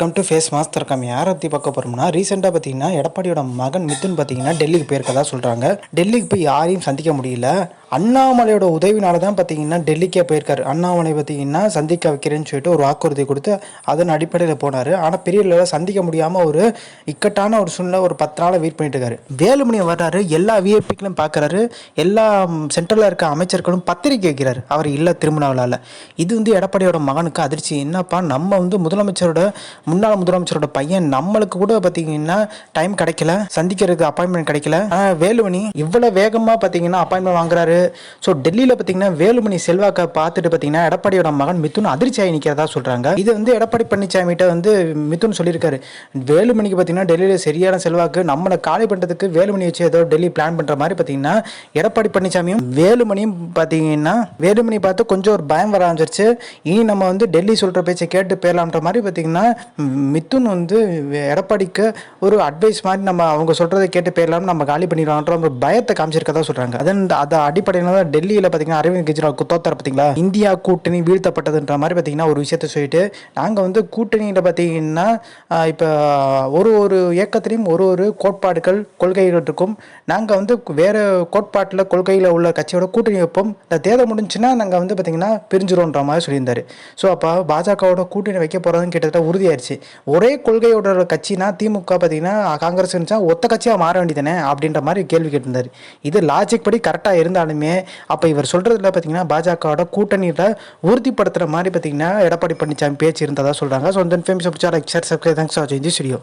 Come to face master come யாரை பற்றி பார்க்க போகிறோம்னா ரீசெண்டாக பார்த்தீங்கன்னா எடப்பாடியோட மகன் மிதுன் பார்த்தீங்கன்னா டெல்லிக்கு போயிருக்கதா சொல்கிறாங்க. டெல்லிக்கு போய் யாரையும் சந்திக்க முடியல. அண்ணாமலையோட உதவினால தான் பார்த்தீங்கன்னா டெல்லிக்கே போயிருக்காரு. அண்ணாமலை பார்த்தீங்கன்னா சந்திக்க வைக்கிறேன்னு சொல்லிட்டு ஒரு வாக்குறுதி கொடுத்து அதன் அடிப்படையில் போனார். ஆனால் பெரிய லெவலில் சந்திக்க முடியாமல் ஒரு இக்கட்டான ஒரு சூழ்நிலை ஒரு 10 நாளை வெயிட் பண்ணிட்டு இருக்காரு. வேலுமணி வர்றாரு, எல்லா விஐபிக்களும் பார்க்குறாரு, எல்லா சென்ட்ரலில் இருக்க அமைச்சர்களும் பத்திரிக்கை வைக்கிறாரு அவர் இல்ல திருமண விழாவில். இது எடப்பாடியோட மகனுக்கு அதிர்ச்சி. என்னப்பா நம்ம முன்னாள் முதலமைச்சரோட பையன், நம்மளுக்கு கூட பார்த்தீங்கன்னா டைம் கிடைக்கல, சந்திக்கிறதுக்கு அப்பாயின்மெண்ட் கிடைக்கல. ஆனால் வேலுமணி இவ்வளோ வேகமாக பார்த்தீங்கன்னா அப்பாயின்மெண்ட் வாங்குறாரு. ஸோ டெல்லியில் பார்த்தீங்கன்னா வேலுமணி செல்வாக்கை பார்த்துட்டு பார்த்தீங்கன்னா எடப்பாடியோட மகன் மிதுன் அதிர்ச்சியாகி நிற்கிறதா சொல்கிறாங்க. இது எடப்பாடி பழனிசாமிகிட்ட மிதுன் சொல்லியிருக்காரு. வேலுமணிக்கு பார்த்தீங்கன்னா டெல்லியில் சரியான செல்வாக்கு, நம்மளை காலி பண்ணுறதுக்கு வேலுமணி வச்சு ஏதோ டெல்லி பிளான் பண்ணுற மாதிரி பார்த்தீங்கன்னா எடப்பாடி பழனிசாமியும் வேலுமணியும் பார்த்தீங்கன்னா வேலுமணி பார்த்து கொஞ்சம் ஒரு பயம் வர ஆரம்பிச்சிருச்சு. இனி நம்ம டெல்லி சொல்கிற பேச்சை கேட்டு போயிடலாம்ன்ற மாதிரி பார்த்தீங்கன்னா மிதுன் எடப்பாடிக்கு ஒரு அட்வைஸ் மாதிரி நம்ம அவங்க சொல்கிறத கேட்டு போயிடலாம், நம்ம காலி பண்ணிடலாம்ன்ற ஒரு பயத்தை காமிச்சிருக்கதா சொல்கிறாங்க. அதை அடிப்படையில் தான் டெல்லியில் பார்த்தீங்கன்னா அரவிந்த் கெஜ்ரிவால் தோத்தார் பார்த்தீங்களா, இந்தியா கூட்டணி வீழ்த்தப்பட்டதுன்ற மாதிரி பார்த்தீங்கன்னா ஒரு விஷயத்த சொல்லிட்டு நாங்கள் கூட்டணியில் பார்த்தீங்கன்னா இப்போ ஒரு இயக்கத்திலையும் ஒரு கோட்பாடுகள் கொள்கைகள் இருக்கும். நாங்கள் வேறு கோட்பாட்டில் கொள்கையில் உள்ள கட்சியோட கூட்டணி வைப்போம், இந்த தேர்தல் முடிஞ்சுன்னா நாங்கள் பார்த்தீங்கன்னா பிரிஞ்சிரோன்ற மாதிரி சொல்லியிருந்தாரு. ஸோ அப்போ பாஜகவோட கூட்டணி வைக்க போகிறதுன்னு கிட்டத்தட்ட உறுதியாயிருச்சு. ஒரே கொள்கையோட கட்சினா திமுக பார்த்தீங்கன்னா காங்கிரஸ் ஒத்த கட்சியாக மாற வேண்டியதானே அப்படின்ற மாதிரி கேள்வி கேட்டிருந்தார். இது லாஜிக் படி கரெக்டாக இருந்தாலுமே அப்போ இவர் சொல்கிறதுல பார்த்தீங்கன்னா பாஜகவோட கூட்டணியில் உறுதிப்படுத்துகிற மாதிரி பார்த்தீங்கன்னா எடப்பாடி பழனிசாமி பேச்சு இருந்ததாக சொல்கிறாங்க. So famous like share subscribe. Thanks for வாட்சிங் திஸ் வீடியோ.